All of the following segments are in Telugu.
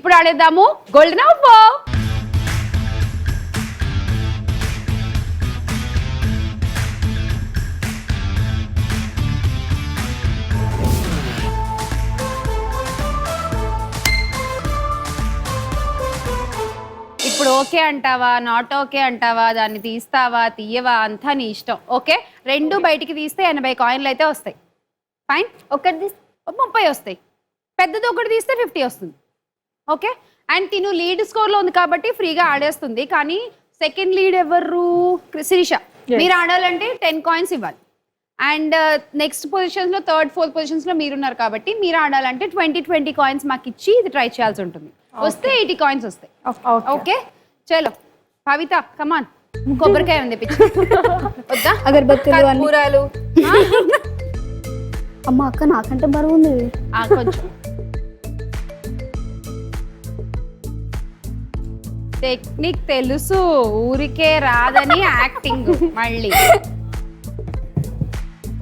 ఇప్పుడు ఆడేద్దాము గోల్డెన్ అవ్వో. ఇప్పుడు ఓకే అంటావా, నాట్ ఓకే అంటావా, దాన్ని తీస్తావా తీయవా అంతా నీ ఇష్టం. ఓకే, రెండు బయటికి తీస్తే 80 కాయిన్లు అయితే వస్తాయి. ఫైన్. ఒకటి తీస్తే 30 వస్తాయి. పెద్దది ఒకటి తీస్తే 50 వస్తుంది. ఓకే, అండ్ తిను లీడ్ స్కోర్లో ఉంది కాబట్టి ఫ్రీగా ఆడేస్తుంది. కానీ సెకండ్ లీడ్ ఎవరు? శిరీష. మీరు ఆడాలంటే 10 కాయిన్స్ ఇవ్వాలి. అండ్ నెక్స్ట్ పొజిషన్స్లో థర్డ్ ఫోర్త్ పొజిషన్స్లో మీరున్నారు కాబట్టి మీరు ఆడాలంటే 20 కాయిన్స్ మాకు ఇచ్చి ఇది ట్రై చేయాల్సి ఉంటుంది. వస్తే 80 కాయిన్స్ వస్తాయి. ఓకే చలో పవిత కమాన్. కొబ్బరికాయ ఉంది వద్దా? అగరబత్తులు కూరలు. అమ్మ అక్క నాకంటే బరువు ఉంది కొంచెం టెక్నిక్ తెలుసు, ఊరికే రాదని యాక్టింగ్. మళ్ళీ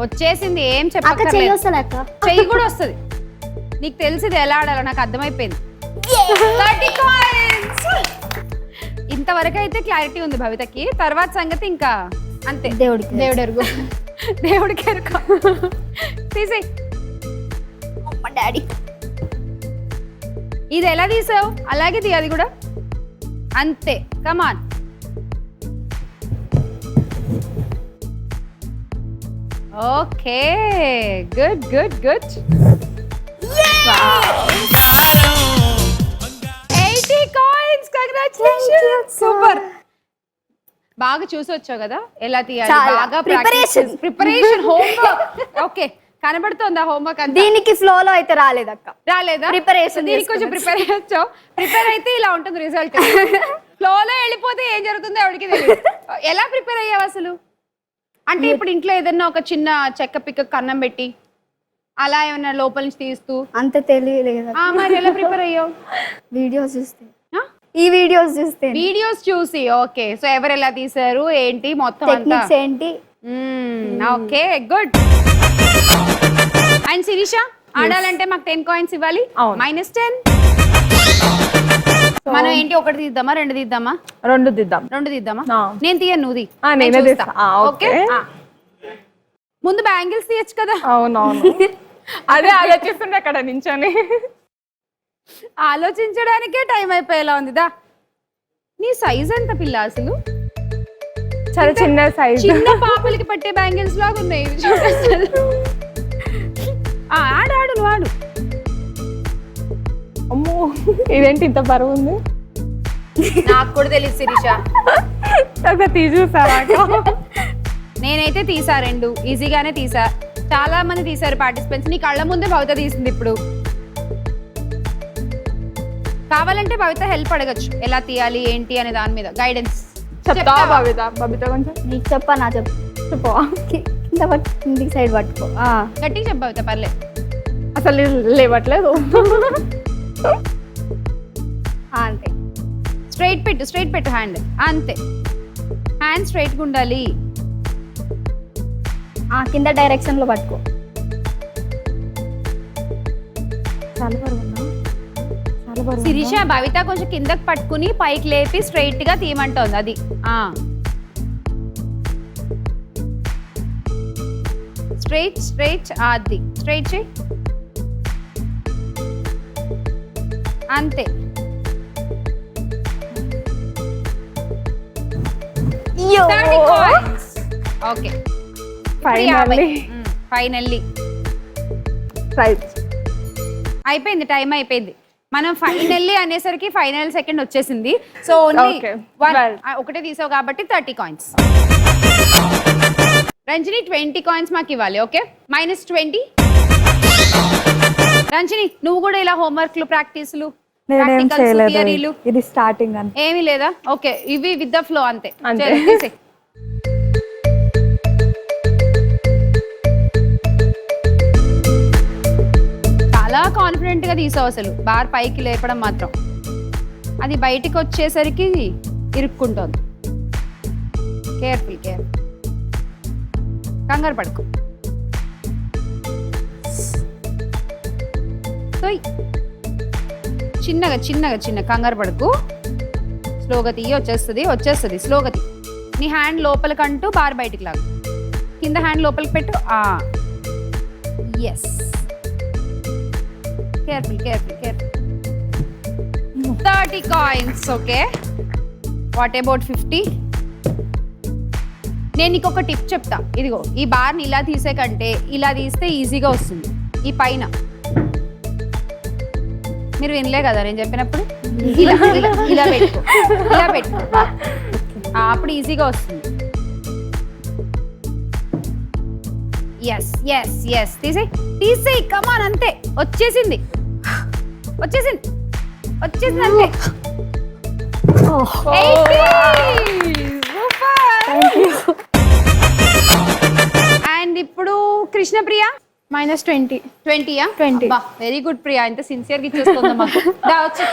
వచ్చేసింది, ఏం చెప్పక్కర్లేదు. చెయ్యి కూడా వస్తుంది. నీకు తెలిసింది ఎలా ఆడాలో నాకు అర్థమైపోయింది. 30 coins. ఇంతవరకు అయితే క్లారిటీ ఉంది భవితకి. తర్వాత సంగతి ఇంకా అంతే. దేవుడెరుగు. దేవుడికి ఎరుక. తీసేయ్. డాడీ ఇది ఎలా తీసావు అలాగే తీ, అది కూడా అంతే. Come on. Okay good good good. 80 coins. Congratulations. Super. బాగా చూసి వచ్చావు కదా ఎలా తీయాలి. బాగా ప్రిపరేషన్ హోంవర్క్. ఓకే కనబడుతుందా హోంవర్క్ అంతా? దీనికి ఫ్లో లో అయితే రాలేదక్క. రాలేదా? ప్రిపరేషన్ దీనికి కొంచెం ప్రిపేర్ అయ్యొచ్చు. ప్రిపేర్ అయితే ఇలా ఉంటుంది రిజల్ట్. ఫ్లోలో వెళ్ళిపోతే ఏం జరుగుతుందో ఎవరికి తెలియదు. ఎలా ప్రిపేర్ అయ్యావు అసలు? అంటే ఇప్పుడు ఇంట్లో ఏదన్నా ఒక చిన్న చెక్క పిక్క కన్నం పెట్టి అలా ఏమన్నా లోపల నుంచి తీస్తూ అంత తెలియలేదు. మరి ఎలా ప్రిపేర్ అయ్యావు? వీడియోస్ చూస్తే, ఈ వీడియోస్ చూస్తే. వీడియోస్ చూసి. ఓకే, సో ఎవరు ఎలా తీసారు ఏంటి మొత్తం టెక్నిక్స్ ఏంటి. Okay good. అండ్ శిరీష ఆడాలంటే మాకు 10 కాయిన్స్ ఇవ్వాలి. -10. మనం ఏంటి ఒకటి తీద్దామా రెండు తీద్దామా? రెండు తీద్దామా? నేను తీయను, నువ్వు ఓకే. ముందు బ్యాంగిల్స్ తీయచ్చు కదా. అవునవును. అదే ఆలోచిస్తుండే అక్కడ నించొని. ఆలోచించడానికే టైం అయిపోయేలా ఉందిదా. నీ సైజ్ ఎంత పిల్ల అసలు? చాలా చిన్న సైజ్. చిన్న పాపలకి పట్టే బ్యాంగిల్స్ లాగా ఉన్నాయి. ఆడు నువ్వు ఆడు. అమ్మో ఇదేంటి ఇంత బరువు ఉంది? నాకు కూడా తెలియదు శిరీష. తీసారా? నేనైతే తీసా, రెండు ఈజీగానే తీసా. చాలా మంది తీసారు పార్టిసిపెంట్స్. నీ కళ్ళ ముందే భవిత తీసింది. ఇప్పుడు కావాలంటే భవిత హెల్ప్ అడగచ్చు, ఎలా తీయాలి ఏంటి అనే దాని మీద గైడెన్స్ చెప్తావా బబిత? కొంచెం నీకు చెప్పా, నా చెప్పవా? కింద కింది సైడ్ పట్టుకో. గట్టిగా చెప్పు భవిత, పర్లేదు. అసలు లేవట్లేదు. అంతే. స్ట్రైట్ పెట్టు హ్యాండ్. అంతే, హ్యాండ్ స్ట్రైట్ గా ఉండాలి. కింద డైరెక్షన్ లో పట్టుకో. శిరీష భవిత కొంచెం కిందకి పట్టుకుని పైకి లేపి స్ట్రైట్ గా తీయమంటోంది. అది స్ట్రైట్ అది స్ట్రైట్ చేయి. అంతే. ఓకే ఫైనల్లీ అయిపోయింది, టైం అయిపోయింది. మనం ఫైనల్లీ అనేసరికి ఫైనల్ సెకండ్ వచ్చేసింది. సో ఓన్లీ ఒకటే తీసావు కాబట్టి 30 కాయిన్స్. రంజని 20 కాయిన్స్ మాకు ఇవ్వాలి. ఓకే -20. రంజని నువ్వు కూడా ఇలా హోంవర్క్లు ప్రాక్టీస్లు థియరీలు ఇది స్టార్టింగ్ ఏమీ లేదా? ఓకే ఇవి విత్ ద ఫ్లో అంతే. చాలా కాన్ఫిడెంట్ గా తీసావు అసలు. బార్ పైకి లేపడం మాత్రం, అది బయటికి వచ్చేసరికి ఇరుక్కుంటోంది. కేర్ఫుల్ కంగారు పడుకో. చిన్నగా చిన్నగా చిన్న కంగారు పడుకు. స్లోగా తీయి, వచ్చేస్తుంది స్లోగా తీ. నీ హ్యాండ్ లోపలికంటూ బార్ బయటికి లాగు. కింద హ్యాండ్ లోపలికి పెట్టు. Yes, careful 30 coins. Okay, what about 50? నేను నీకు ఒక టిప్ చెప్తా. ఇదిగో ఈ బార్ని ఇలా తీసే కంటే ఇలా తీస్తే ఈజీగా వస్తుంది. ఈ పైన మీరు వినలే కదా నేను చెప్పినప్పుడు, ఇలా పెట్టుకో అప్పుడు ఈజీగా వస్తుంది. ఎస్ తీసేయి కమాన్, అంతే వచ్చేసింది అంతే. 80. అండ్ ఇప్పుడు కృష్ణప్రియ -20. 20యా? 20. వెరీ గుడ్ ప్రియా, ఇంత సిన్సియర్గా ఇచ్చేస్తుందా మాకు. దా వచ్చి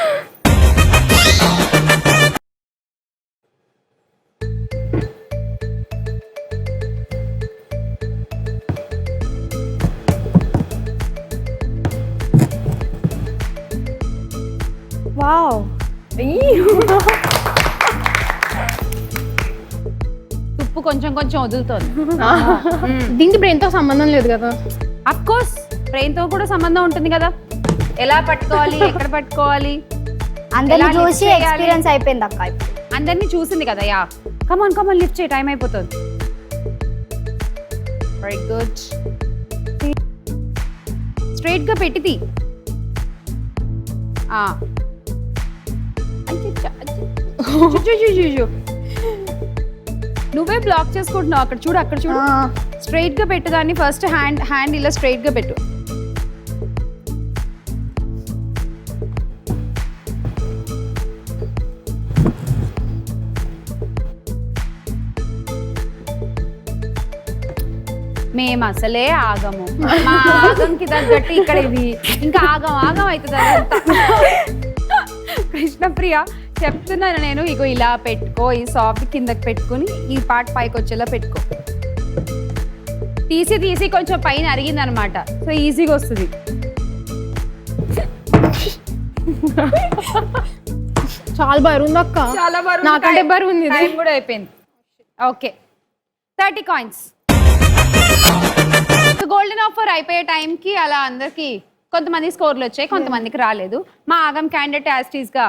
వావ్. తుప్పు కొంచెం వదులుతోంది. దీనికి బ్రెయిన్ తో సంబంధం లేదు కదా. అఫ్ కోర్స్ బ్రెయిన్ తో కూడా సంబంధం ఉంటుంది కదా. ఎలా పట్టుకోవాలి, ఎక్కడ పట్టుకోవాలి, అందరిని ఎలా చూసి lift చేయాలి? ఎక్స్పీరియన్స్ అయిపోయింది అక్క. అందరినీ చూసింది కదా. యా కమాన్ లిఫ్ట్ చేయి, టైం అయిపోతుంది. Very good. స్ట్రైట్ గా పెట్టి నువ్వే బ్లాక్ చేసుకుంటున్నావు. అక్కడ చూడు స్ట్రైట్ గా పెట్టు దాన్ని. ఫస్ట్ హ్యాండ్ ఇలా స్ట్రైట్ గా పెట్టు. మేము అసలే ఆగము. మా ఆగంకి తగ్గట్టు ఇక్కడ ఇది ఇంకా ఆగం అవుతుంది అదంతా. కృష్ణప్రియ చెప్తున్నాను నేను, ఇగో ఇలా పెట్టుకో, ఈ సాఫ్ట్ కిందకి పెట్టుకుని ఈ పార్ట్ పైకి వచ్చేలా పెట్టుకో. తీసి కొంచెం పైన అరిగింది అనమాట, సో ఈజీగా వస్తుంది. చాలా బరువు అక్క. చాలా బరువు, నాకంటే బరువు ఉంది. టైం కూడా అయిపోయింది. Okay 30 coins. గోల్డెన్ ఆఫర్ అయిపోయే టైంకి అలా అందరికి కొంతమంది స్కోర్లు వచ్చాయి, కొంతమందికి రాలేదు. మా ఆగం క్యాండిడేట్ యాస్టీస్ గా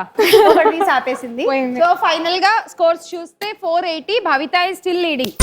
ఒకటి ఆపేసింది. సో ఫైనల్ గా స్కోర్స్ చూస్తే 480. భవిత ఇస్ స్టిల్ లీడింగ్.